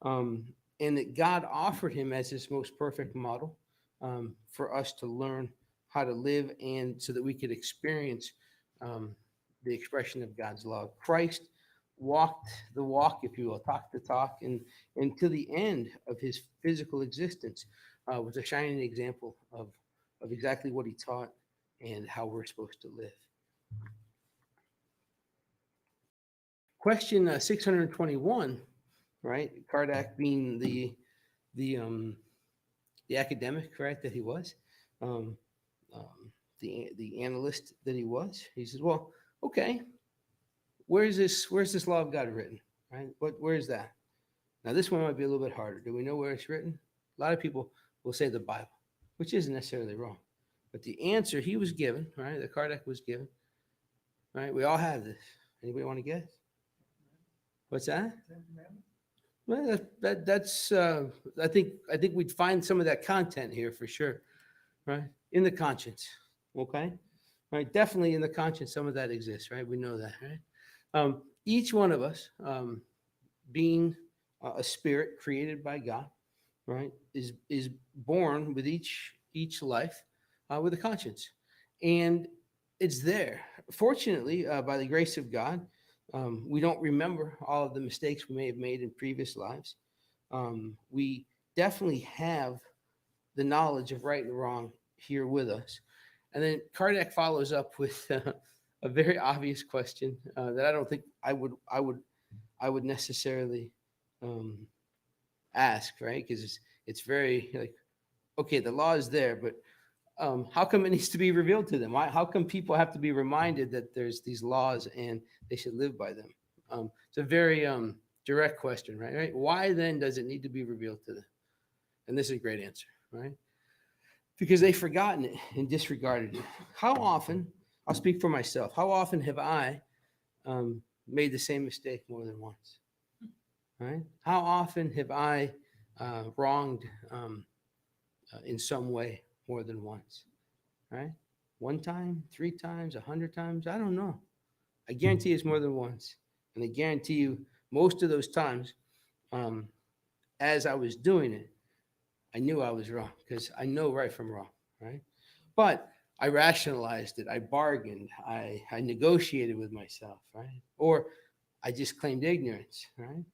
and that God offered him as his most perfect model for us to learn how to live and so that we could experience um, the expression of God's love. Christ walked the walk, if you will, talked the talk, and to the end of his physical existence was a shining example of exactly what he taught and how we're supposed to live. Question 621, right? Kardec being the um, the academic, right, that he was, um, the analyst that he was. He says, "Well, okay, where's this law of God written, right? Where is that?" Now, this one might be a little bit harder. Do we know where it's written? A lot of people will say the Bible, which isn't necessarily wrong, but the answer he was given, right, that Kardec was given, right? We all have this. Anybody want to guess? What's that? Well, that's I think we'd find some of that content here for sure, right? In the conscience, okay, right? Definitely in the conscience, some of that exists, right? We know that, right? Each one of us, being a spirit created by God, right, is born with each life with a conscience, and it's there. Fortunately, by the grace of God, we don't remember all of the mistakes we may have made in previous lives. We definitely have the knowledge of right and wrong here with us. And then Kardec follows up with a very obvious question that I don't think I would necessarily um, ask, right? Because it's very like, okay, the law is there, but how come it needs to be revealed to them? Why, how come people have to be reminded that there's these laws and they should live by them? It's a very direct question, right? Right? Why then does it need to be revealed to them? And this is a great answer, right? Because they've forgotten it and disregarded it. How often, I'll speak for myself, how often have I made the same mistake more than once, right? How often have I wronged in some way more than once, right? One time, 3 times, 100 times, I don't know. I guarantee it's more than once. And I guarantee you, most of those times, um, as I was doing it, I knew I was wrong because I know right from wrong, right? But I rationalized it. I bargained. I negotiated with myself, right? Or I just claimed ignorance, right?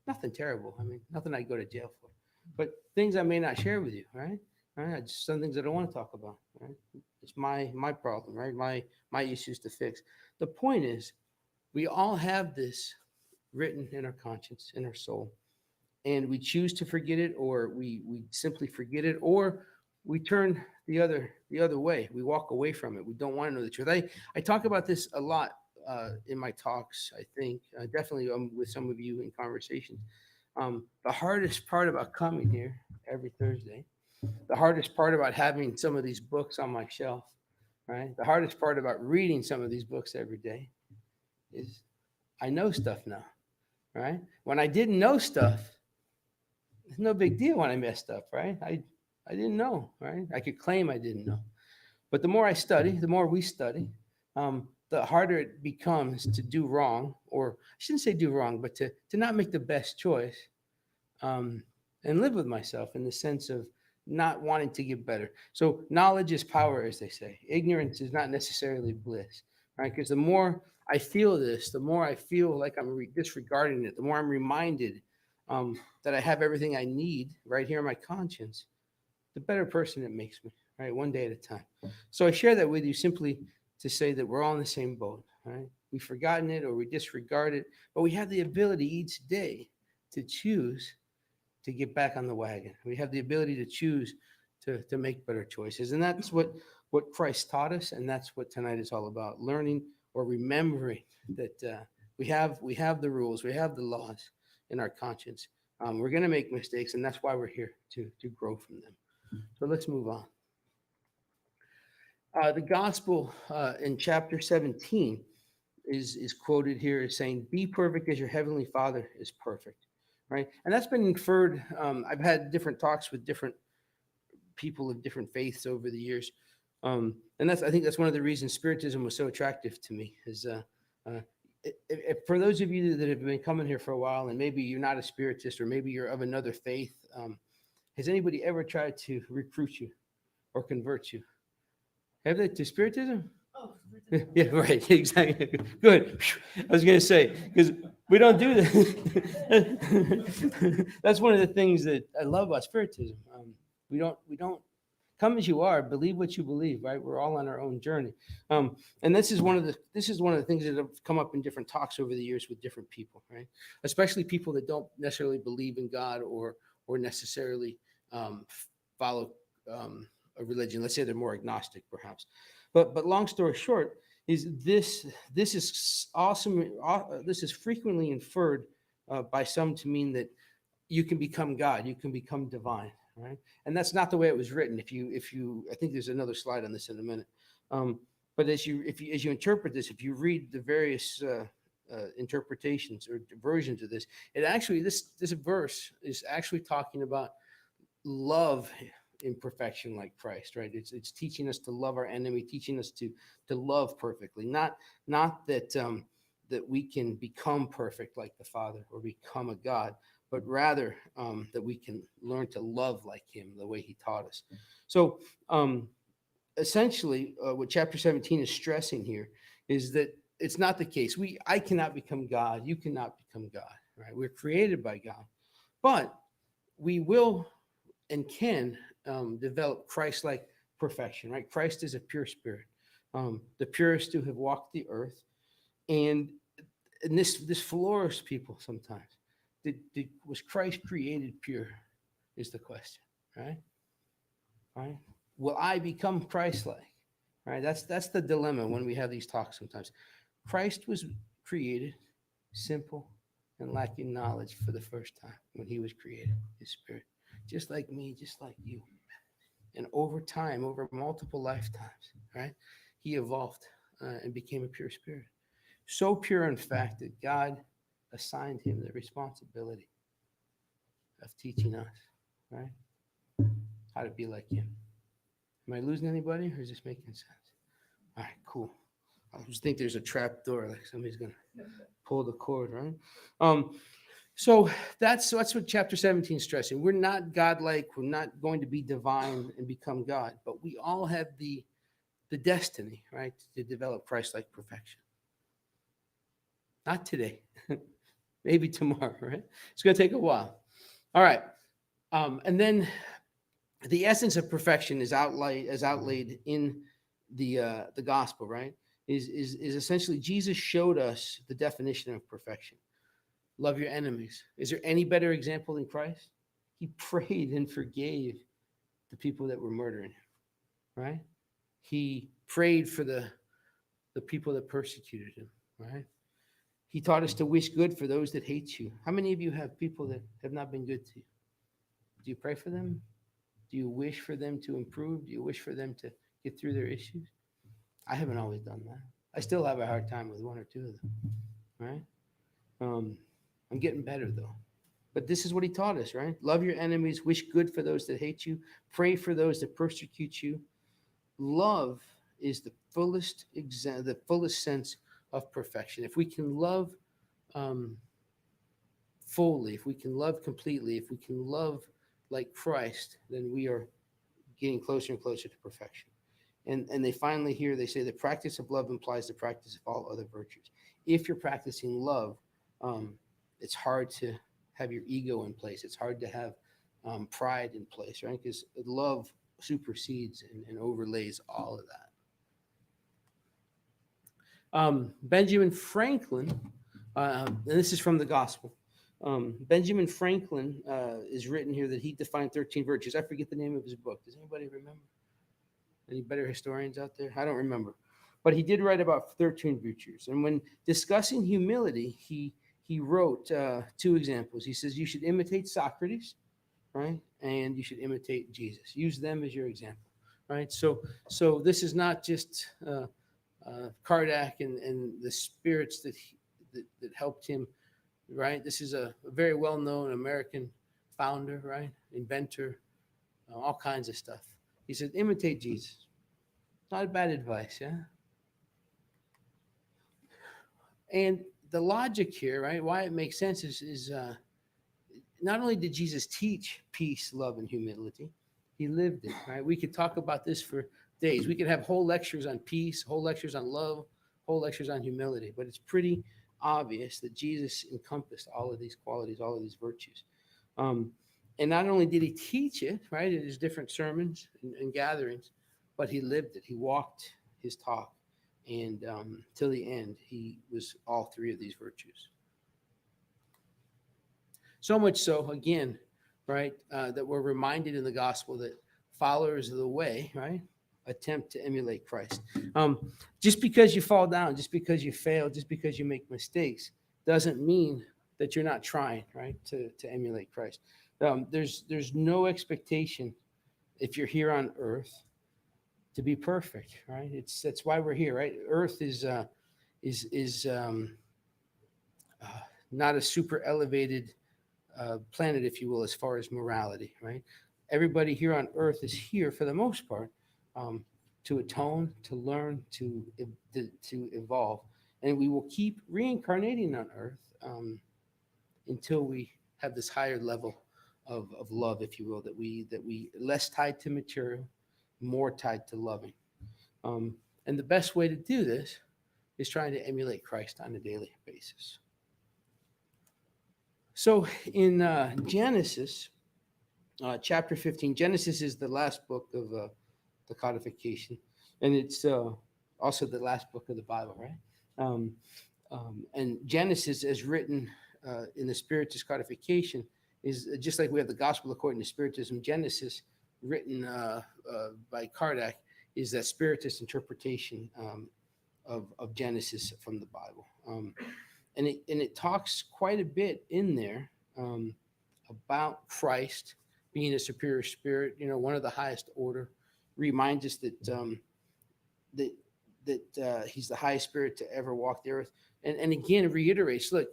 Nothing terrible. I mean, nothing I'd go to jail for. But things I may not share with you, right? Right? Just some things I don't want to talk about, right? It's my problem, right? My issues to fix. The point is, we all have this written in our conscience, in our soul, and we choose to forget it, or we simply forget it, or we turn the other way. We walk away from it. We don't want to know the truth. I talk about this a lot in my talks. I think definitely with some of you in conversations. The hardest part about coming here every Thursday, the hardest part about having some of these books on my shelf, right? The hardest part about reading some of these books every day is I know stuff now, right? When I didn't know stuff, it's no big deal when I messed up, right? I didn't know, right? I could claim I didn't know. But the more I study, the more we study, the harder it becomes to do wrong, or I shouldn't say do wrong, but to not make the best choice um, and live with myself in the sense of not wanting to get better. So knowledge is power, as they say. Ignorance is not necessarily bliss, right? Because the more I feel this, the more I feel like I'm disregarding it, the more I'm reminded that I have everything I need right here in my conscience, the better person it makes me, right? One day at a time. So I share that with you simply to say that we're all in the same boat, right? We've forgotten it or we disregard it, but we have the ability each day to choose to get back on the wagon. We have the ability to choose to make better choices. And that's what Christ taught us. And that's what tonight is all about, learning or remembering that we have the rules, we have the laws in our conscience. We're going to make mistakes, and that's why we're here to grow from them. So let's move on. The gospel in chapter 17 is quoted here as saying, "Be perfect as your heavenly Father is perfect." Right, and that's been inferred. I've had different talks with different people of different faiths over the years, and I think that's one of the reasons Spiritism was so attractive to me. Is for those of you that have been coming here for a while, and maybe you're not a spiritist, or maybe you're of another faith, has anybody ever tried to recruit you or convert you? Have they to Spiritism? Yeah, right. Exactly. Good. I was going to say, because we don't do that. That's one of the things that I love about Spiritism. We don't come as you are, believe what you believe, right? We're all on our own journey. And this is one of the things that have come up in different talks over the years with different people, right? Especially people that don't necessarily believe in God, or necessarily follow a religion. Let's say they're more agnostic, perhaps. But long story short, is this is awesome. This is frequently inferred by some to mean that you can become God, you can become divine, right? And that's not the way it was written. If you, I think there's another slide on this in a minute. Um, but as you interpret this, if you read the various interpretations or versions of this, it actually this verse is actually talking about love in perfection like Christ, right? It's teaching us to love our enemy, teaching us to love perfectly, not that that we can become perfect like the Father or become a God, but rather that we can learn to love like Him the way He taught us. So essentially, what chapter 17 is stressing here is that it's not the case. I cannot become God. You cannot become God, right? We're created by God, but we will and can develop Christ-like perfection, right? Christ is a pure spirit, the purest to have walked the earth, and this floors people sometimes. Was Christ created pure? Is the question, right? Right? Will I become Christ-like? Right? That's the dilemma when we have these talks sometimes. Christ was created simple and lacking knowledge for the first time when He was created, His spirit, just like me, just like you. And over time, over multiple lifetimes, right, He evolved and became a pure spirit. So pure, in fact, that God assigned Him the responsibility of teaching us, right, how to be like Him. Am I losing anybody, or is this making sense? All right, cool. I just think there's a trap door, like somebody's gonna pull the cord, right? Um, so that's what chapter 17 is stressing. We're not godlike. We're not going to be divine and become God, but we all have the destiny, right, to develop Christ-like perfection. Not today, maybe tomorrow, right? It's going to take a while. All right, and then the essence of perfection is outlaid in the gospel, right? Is essentially Jesus showed us the definition of perfection. Love your enemies. Is there any better example than Christ? He prayed and forgave the people that were murdering him, right? He prayed for the people that persecuted him, right? He taught us to wish good for those that hate you. How many of you have people that have not been good to you? Do you pray for them? Do you wish for them to improve? Do you wish for them to get through their issues? I haven't always done that. I still have a hard time with one or two of them, right? Um, I'm getting better though. But this is what He taught us, right? Love your enemies, wish good for those that hate you, pray for those that persecute you. Love is the fullest sense of perfection. If we can love um, fully, if we can love completely, if we can love like Christ, then we are getting closer and closer to perfection. And they finally here they say the practice of love implies the practice of all other virtues. If you're practicing love, it's hard to have your ego in place. It's hard to have pride in place, right? Because love supersedes and overlays all of that. Benjamin Franklin, and this is from the Gospel. Benjamin Franklin is written here that he defined 13 virtues. I forget the name of his book. Does anybody remember? Any better historians out there? I don't remember. But he did write about 13 virtues. And when discussing humility, he wrote two examples. He says you should imitate Socrates, right? And you should imitate Jesus. Use them as your example, right? So this is not just Kardec and the spirits that helped him, right? This is a very well-known American founder, right? Inventor, all kinds of stuff. He said, imitate Jesus. Not bad advice, yeah? And the logic here, right? Why it makes sense is not only did Jesus teach peace, love, and humility, he lived it, right? We could talk about this for days. We could have whole lectures on peace, whole lectures on love, whole lectures on humility, but it's pretty obvious that Jesus encompassed all of these qualities, all of these virtues. Um, and not only did he teach it, right, in his different sermons and gatherings, but he lived it. He walked his talk. And till the end, he was all three of these virtues. So much so, again, right, that we're reminded in the gospel that followers of the way, right, attempt to emulate Christ. Just because you fall down, just because you fail, just because you make mistakes, doesn't mean that you're not trying, right, to emulate Christ. There's no expectation if you're here on earth to be perfect, right? That's why we're here, right? Earth is uh, not a super elevated planet, if you will, as far as morality, right? Everybody here on earth is here for the most part um, to atone, to learn, to evolve, and we will keep reincarnating on earth until we have this higher level of love, if you will, that we less tied to material, more tied to loving. Um, and the best way to do this is trying to emulate Christ on a daily basis. So in Genesis, chapter 15, Genesis is the last book of the codification, and it's also the last book of the Bible, right? Um, and Genesis, as written in the Spiritist codification, is just like we have the Gospel according to Spiritism. Genesis, written by Kardec, is that Spiritist interpretation of Genesis from the Bible. And it talks quite a bit in there about Christ being a superior spirit, one of the highest order. Reminds us that he's the highest spirit to ever walk the earth, and again reiterates, look,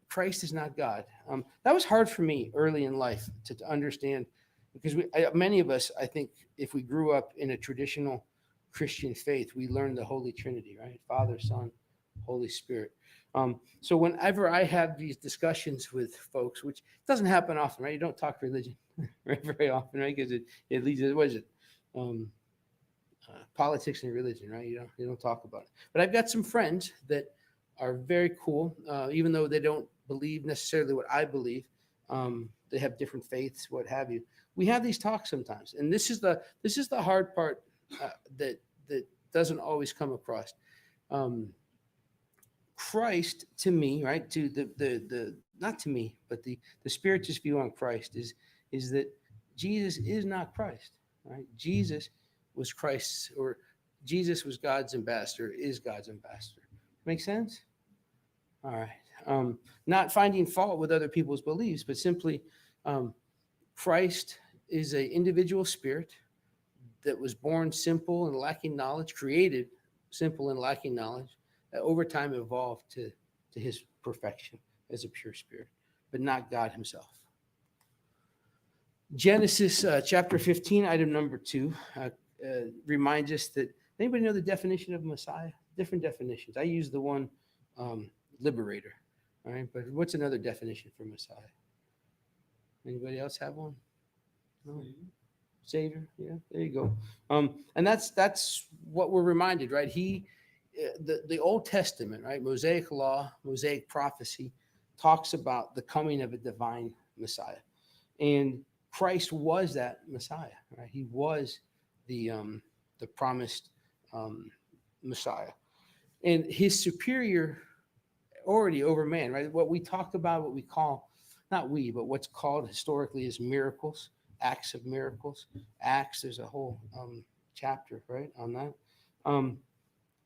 Christ is not God. That was hard for me early in life to understand, because many of us, I think, if we grew up in a traditional Christian faith, we learned the Holy Trinity, right? Father, Son, Holy Spirit. So whenever I have these discussions with folks, which doesn't happen often, right? You don't talk religion right, very often, right? Because it leads to, what is it? Politics and religion, right? You don't talk about it. But I've got some friends that are very cool, even though they don't believe necessarily what I believe. They have different faiths, what have you. We have these talks sometimes, and this is the hard part that doesn't always come across. Um, Christ, to me, right, to the not to me, but the Spiritist view on Christ is that Jesus is not Christ, right? Jesus was Christ's, or Jesus was God's ambassador, is God's ambassador. Make sense? All right. Not finding fault with other people's beliefs, but simply um, Christ is an individual spirit that was born simple and lacking knowledge, created simple and lacking knowledge, that over time evolved to his perfection as a pure spirit, but not God himself. Genesis chapter 15, item number 2, reminds us that, anybody know the definition of Messiah? Different definitions. I use the one liberator. All right, but what's another definition for Messiah? Anybody else have one? No? Savior. Yeah, there you go. And that's what we're reminded, right? The Old Testament, right? Mosaic law, Mosaic prophecy talks about the coming of a divine Messiah, and Christ was that Messiah, right? He was the promised Messiah, and his superiority over man, right? What we talk about, what we call, not we, but what's called historically as miracles, acts of miracles. Acts, there's a whole chapter, right, on that.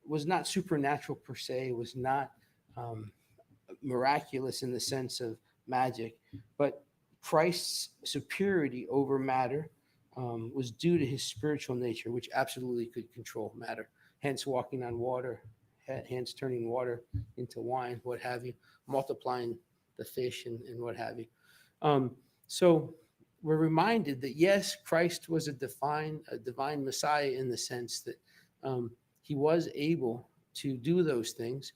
Was not supernatural per se, was not um, miraculous in the sense of magic, but Christ's superiority over matter was due to his spiritual nature, which absolutely could control matter. Hence, walking on water, hence turning water into wine, what have you, multiplying the fish and what have you. So we're reminded that yes, Christ was a divine Messiah in the sense that he was able to do those things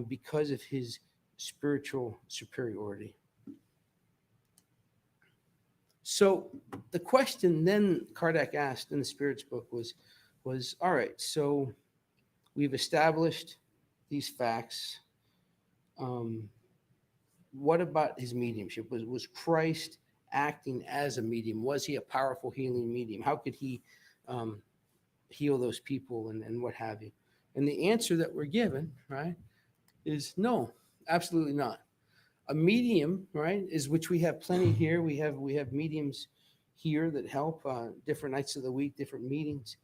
because of his spiritual superiority. So the question then Kardec asked in the Spirits book was all right. So we've established these facts. Um, what about his mediumship? Was Christ acting as a medium? Was he a powerful healing medium? How could he um, heal those people and what have you? And the answer that we're given, right, is no, absolutely not. A medium, right, is which we have plenty here. We have mediums here that help different nights of the week, different meetings.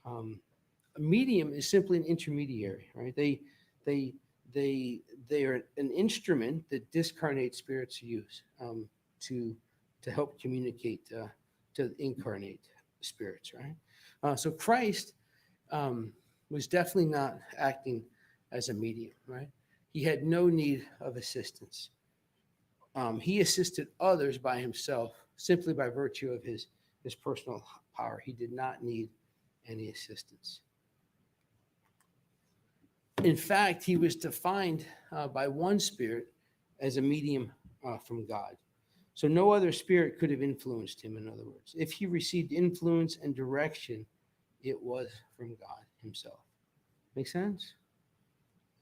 Um, a medium is simply an intermediary, right? They they they are an instrument that discarnate spirits use to to help communicate to incarnate spirits, right? So Christ um, was definitely not acting as a medium, right? He had no need of assistance. He assisted others by himself simply by virtue of his personal power. He did not need any assistance. In fact, he was defined by one spirit as a medium from God. So no other spirit could have influenced him, in other words. If he received influence and direction, it was from God himself. Make sense?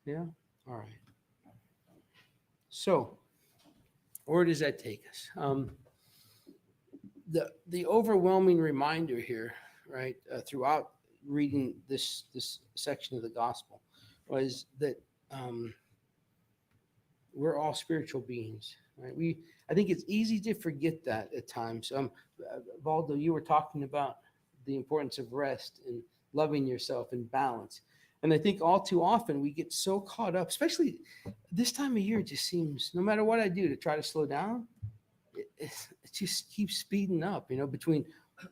Yeah? All right. So, where does that take us? The overwhelming reminder here, right, throughout reading this section of the gospel, was that um, we're all spiritual beings, right? I think it's easy to forget that at times. Valdo, you were talking about the importance of rest and loving yourself and balance. And I think all too often we get so caught up, especially this time of year. It just seems no matter what I do to try to slow down, it just keeps speeding up. Between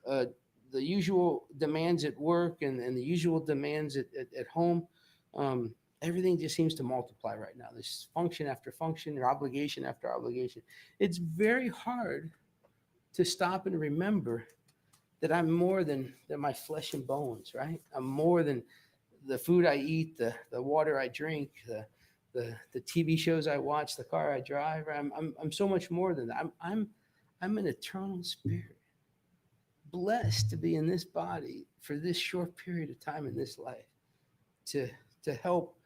uh, the usual demands at work and the usual demands at home. Um, Everything just seems to multiply right now. There's function after function, or obligation after obligation. It's very hard to stop and remember that I'm more than my flesh and bones, right? I'm more than the food I eat, the water I drink, the TV shows I watch, the car I drive. I'm so much more than that. I'm an eternal spirit, blessed to be in this body for this short period of time in this life to to help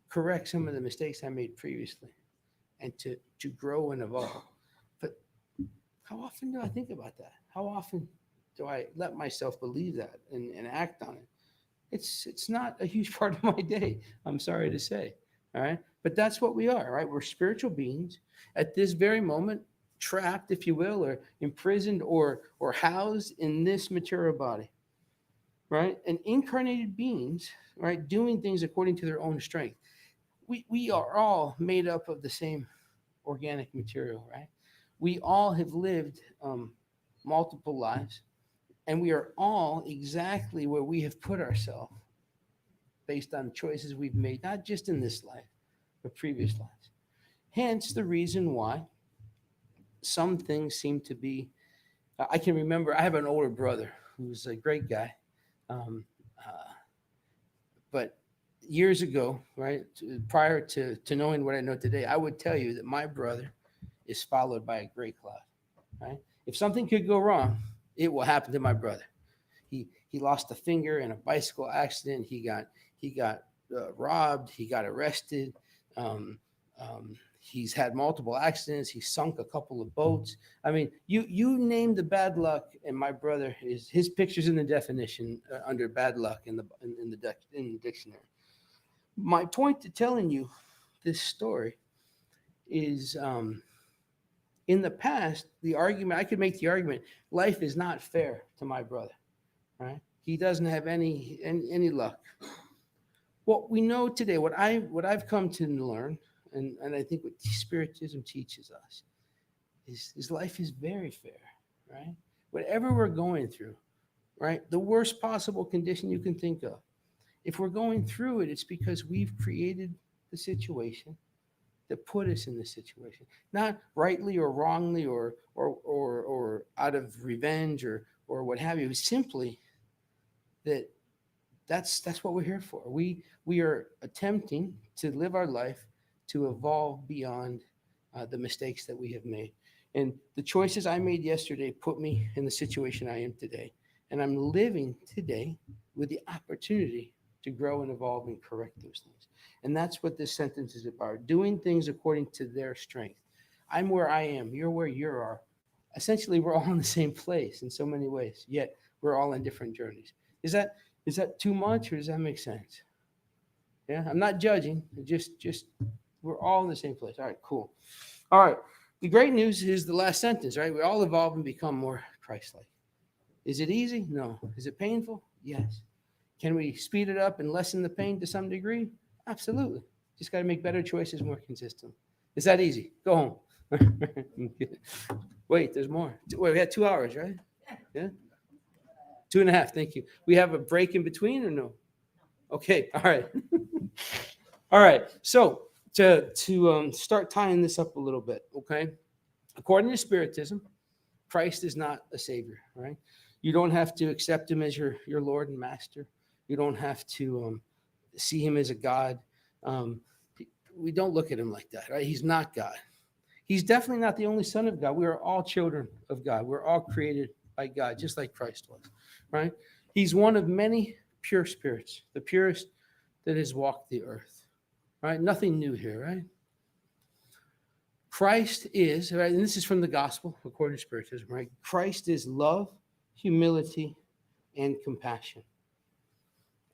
correct some of the mistakes I made previously and to grow and evolve. But how often do I think about that? How often do I let myself believe that and act on it? It's not a huge part of my day. I'm sorry to say. All right. But that's what we are, right? We're spiritual beings at this very moment, trapped, if you will, or imprisoned or housed in this material body, right? And incarnated beings, right, doing things according to their own strength. We are all made up of the same organic material, right? We all have lived multiple lives, and we are all exactly where we have put ourselves based on choices we've made, not just in this life, but previous lives. Hence the reason why some things seem to be. I can remember I have an older brother who's a great guy, um, uh, but years ago, right, prior to knowing what I know today, I would tell you that my brother is followed by a great cloud. Right? If something could go wrong, it will happen to my brother. He lost a finger in a bicycle accident. He got robbed. He got arrested. Um, he's had multiple accidents. He sunk a couple of boats. I mean, you name the bad luck, and my brother is his pictures in the definition under bad luck in the dictionary. My point to telling you this story is in the past, the argument I could make the argument life is not fair to my brother, right? He doesn't have any luck. What we know today, what I've come to learn, and I think what Spiritism teaches us is life is very fair, right? Whatever we're going through, right? The worst possible condition you can think of. If we're going through it, it's because we've created the situation that put us in this situation, not rightly or wrongly or out of revenge or what have you. It's simply that that's what we're here for. We are attempting to live our life to evolve beyond the mistakes that we have made. And the choices I made yesterday put me in the situation I am today. And I'm living today with the opportunity to grow and evolve and correct those things. And that's what this sentence is about, doing things according to their strength. I'm where I am, you're where you are. Essentially, we're all in the same place in so many ways, yet we're all in different journeys. Is that too much, or does that make sense? Yeah, I'm not judging. Just we're all in the same place. All right, cool. All right. The great news is the last sentence, right? We all evolve and become more Christ-like. Is it easy? No. Is it painful? Yes. Can we speed it up and lessen the pain to some degree? Absolutely. Just got to make better choices more consistent. Is that easy? Go home. Wait, there's more. Wait, we had 2 hours, right? Yeah. 2.5. Thank you. We have a break in between or no? Okay. All right. All right. So to start tying this up a little bit, okay? According to Spiritism, Christ is not a savior, right? You don't have to accept him as your Lord and Master. You don't have to see him as a God. Um, we don't look at him like that, right? He's not God. He's definitely not the only Son of God. We are all children of God. We're all created by God, just like Christ was, right? He's one of many pure spirits, the purest that has walked the earth, right? Nothing new here, right? Christ is, right, and this is from the gospel according to Spiritism, right? Christ is love, humility, and compassion.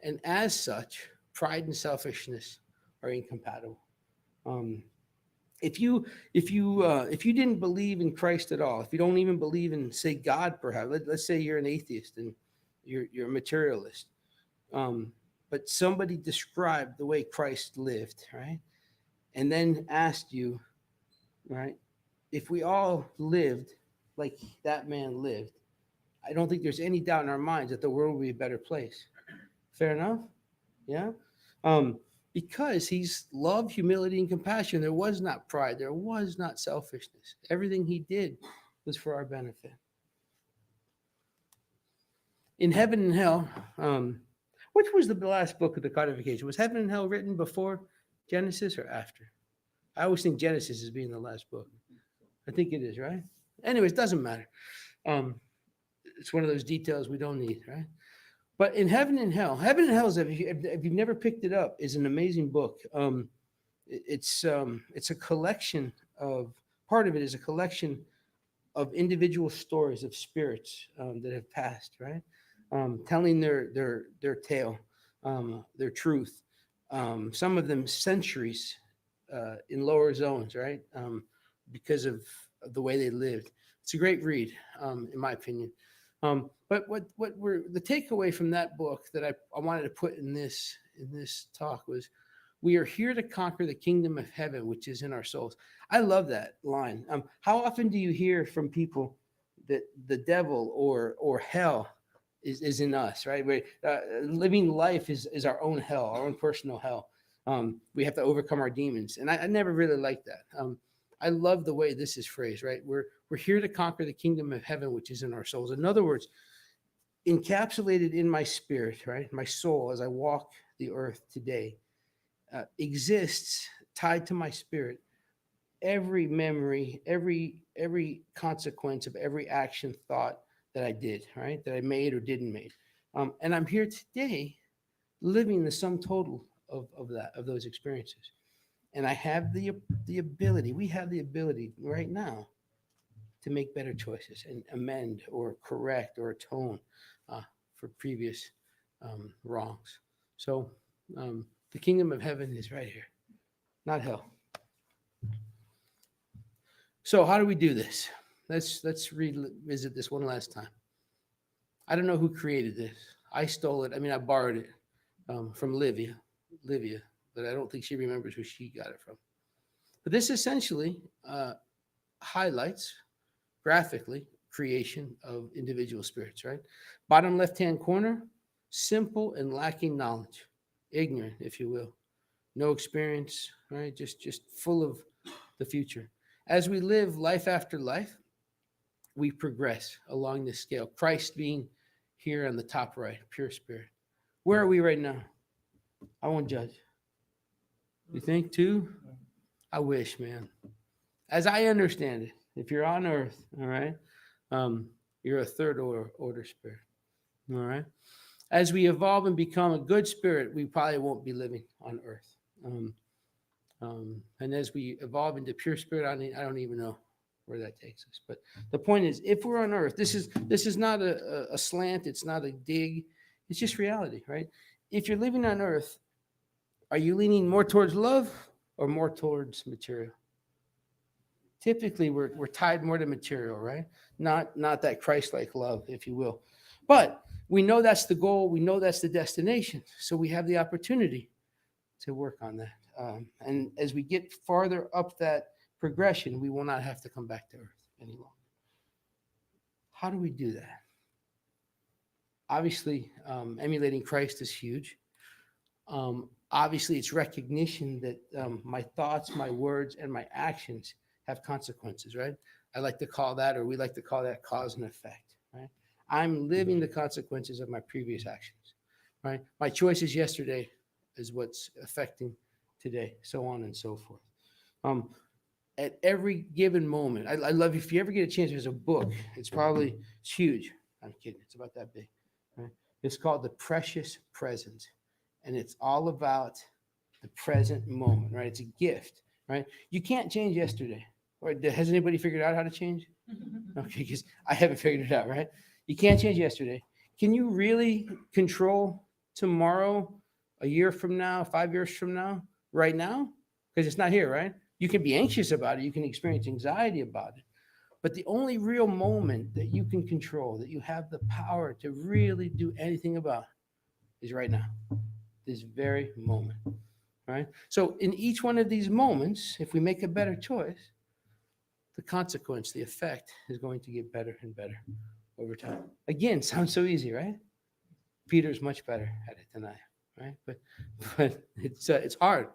And as such, pride and selfishness are incompatible. Um, if you didn't believe in Christ at all, if you don't even believe in, say, God, perhaps, let's say you're an atheist and you're a materialist, but somebody described the way Christ lived, right, and then asked you, right, if we all lived like that man lived, I don't think there's any doubt in our minds that the world would be a better place. Fair enough? Yeah. Because he's love, humility, and compassion. There was not pride. There was not selfishness. Everything he did was for our benefit. In Heaven and Hell, which was the last book of the codification? Was Heaven and Hell written before Genesis or after? I always think Genesis is being the last book. I think it is, right? Anyways, doesn't matter. Um, it's one of those details we don't need, right? But in Heaven and Hell is, if you've never picked it up, is an amazing book. It's a collection of, part of it is a collection of individual stories of spirits that have passed, right? Telling their tale, their truth. Some of them centuries in lower zones, right? Because of the way they lived. It's a great read, in my opinion. But what we're the takeaway from that book that I wanted to put in this talk was, we are here to conquer the kingdom of heaven, which is in our souls. I love that line. How often do you hear from people that the devil or hell is in us, right? Living life is our own hell, our own personal hell. We have to overcome our demons, and I never really liked that. I love the way this is phrased, right? We're here to conquer the kingdom of heaven, which is in our souls. In other words, encapsulated in my spirit, right? My soul, as I walk the earth today, exists tied to my spirit. Every memory, every consequence of every action, thought that I did, right? That I made or didn't make. And I'm here today living the sum total of those experiences. And I have the ability, we have the ability right now to make better choices and amend or correct or atone for previous wrongs. So the kingdom of heaven is right here, not hell. So how do we do this? Let's revisit this one last time. I don't know who created this. I stole it. I mean, I borrowed it from Livia, but I don't think she remembers who she got it from. But this essentially highlights graphically creation of individual spirits, right? Bottom left-hand corner, simple and lacking knowledge, ignorant, if you will, no experience, right? Just full of the future. As we live life after life, we progress along this scale. Christ being here on the top right, pure spirit. Where are we right now? I won't judge. You think 2? I wish, man. As I understand it, if you're on Earth, all right, you're a third order spirit, all right. As we evolve and become a good spirit, we probably won't be living on Earth. And as we evolve into pure spirit, I don't even know where that takes us. But the point is, if we're on Earth, this is not a slant. It's not a dig. It's just reality, right? If you're living on Earth, are you leaning more towards love or more towards material? Typically, we're tied more to material, right? Not that Christ-like love, if you will. But we know that's the goal. We know that's the destination. So we have the opportunity to work on that. And as we get farther up that progression, we will not have to come back to Earth any longer. How do we do that? Obviously, emulating Christ is huge. Obviously, it's recognition that my thoughts, my words, and my actions have consequences, right? I like to call that, or we like to call that, cause and effect, right? I'm living the consequences of my previous actions, right? My choices yesterday is what's affecting today, so on and so forth. Um, at every given moment, I love, if you ever get a chance, there's a book. It's huge. I'm kidding. It's about that big. Right? It's called The Precious Present, and it's all about the present moment. Right? It's a gift. Right? You can't change yesterday. Or has anybody figured out how to change? Okay, because I haven't figured it out. Right? You can't change yesterday. Can you really control tomorrow, a year from now, 5 years from now, right now? Because it's not here, right? You can be anxious about it. You can experience anxiety about it. But the only real moment that you can control, that you have the power to really do anything about, is right now, this very moment, right? So in each one of these moments, if we make a better choice, the consequence, the effect is going to get better and better over time. Again, sounds so easy, right? Peter's much better at it than I am, right? But it's hard.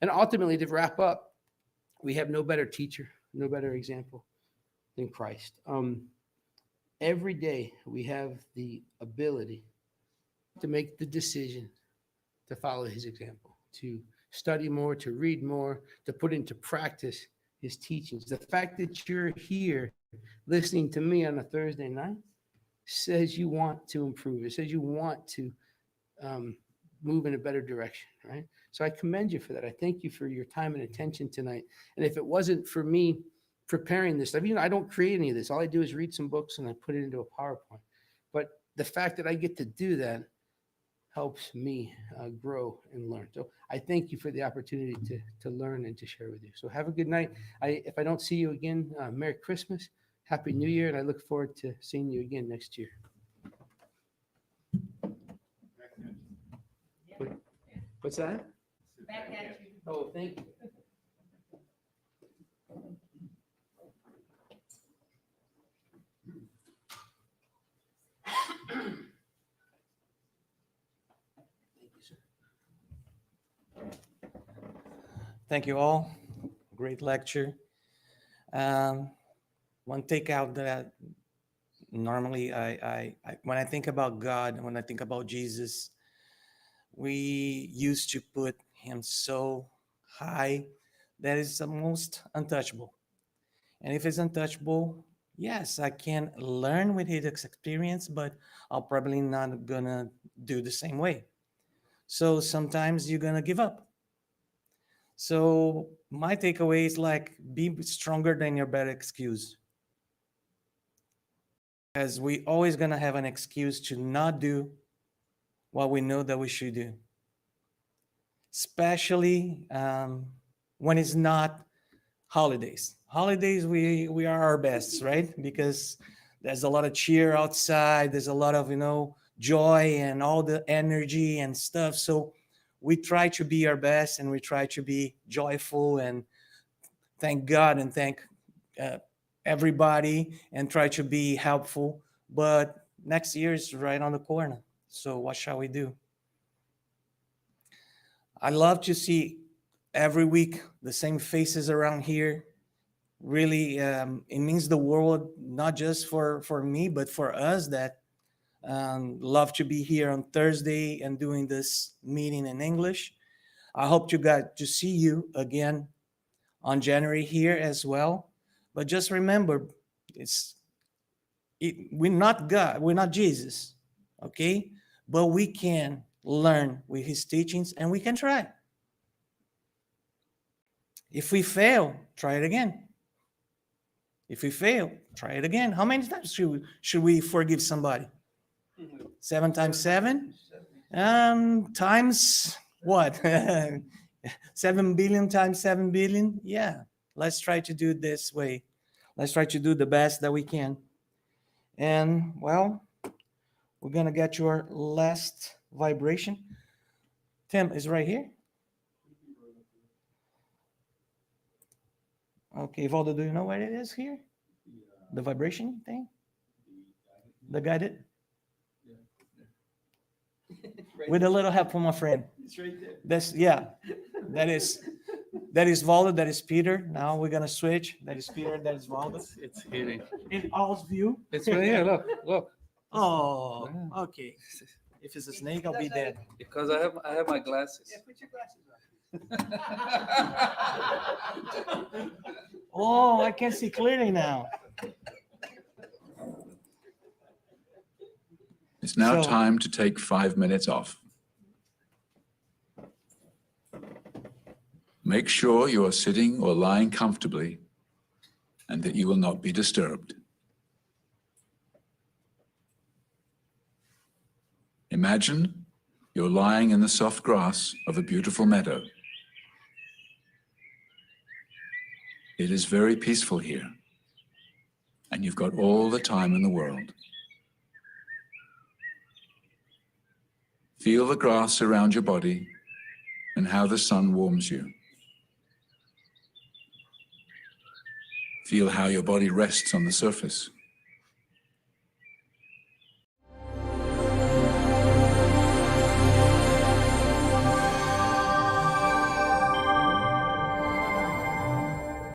And ultimately, to wrap up, we have no better teacher, no better example than Christ. Every day we have the ability to make the decision to follow his example, to study more, to read more, to put into practice his teachings. The fact that you're here listening to me on a Thursday night says you want to improve. It says you want to move in a better direction, right? So I commend you for that. I thank you for your time and attention tonight. And if it wasn't for me preparing this stuff, I don't create any of this. All I do is read some books and I put it into a PowerPoint. But the fact that I get to do that helps me grow and learn. So I thank you for the opportunity to learn and to share with you. So have a good night. If I don't see you again, Merry Christmas, Happy New Year, and I look forward to seeing you again next year. What's that? Back at you. Oh, thank you. Thank you all. Great lecture. One takeout that normally I when I think about God, when I think about Jesus, we used to put him so high that is the most untouchable. And if it's untouchable, yes, I can learn with his experience, but I'll probably not gonna do the same way. So sometimes you're gonna give up. So my takeaway is like be stronger than your bad excuse. As we always gonna have an excuse to not do what we know that we should do, especially when it's not holidays. Holidays, we are our best, right? Because there's a lot of cheer outside. There's a lot of joy and all the energy and stuff. So we try to be our best and we try to be joyful and thank God and thank everybody and try to be helpful. But next year is right on the corner. So what shall we do? I love to see every week the same faces around here. Really, it means the world, not just for me, but for us that love to be here on Thursday and doing this meeting in English. I hope to see you again on January here as well. But just remember, we're not God, we're not Jesus, okay? But we can learn with his teachings and we can try. If we fail, try it again. If we fail, try it again. How many times should we forgive somebody? 7 times 7? Times what? 7 billion times 7 billion? Yeah. Let's try to do it this way. Let's try to do the best that we can. And, well, we're going to get your last vibration. Tim is right here. Okay, Valdo, do you know what it is here? The vibration thing? The guided? With a little help from my friend. It's right there. That is Valdo, that is Peter. Now we're gonna switch. That is Peter, that is Valdo. It's hidden. In all's view. It's right here. Look, look. Oh, okay. If it's a snake, I'll be dead. Because I have my glasses. Put your glasses on. Oh, I can see clearly now. It's now So- time to take 5 minutes off. Make sure you are sitting or lying comfortably and that you will not be disturbed. Imagine you're lying in the soft grass of a beautiful meadow. It is very peaceful here, and you've got all the time in the world. Feel the grass around your body and how the sun warms you. Feel how your body rests on the surface.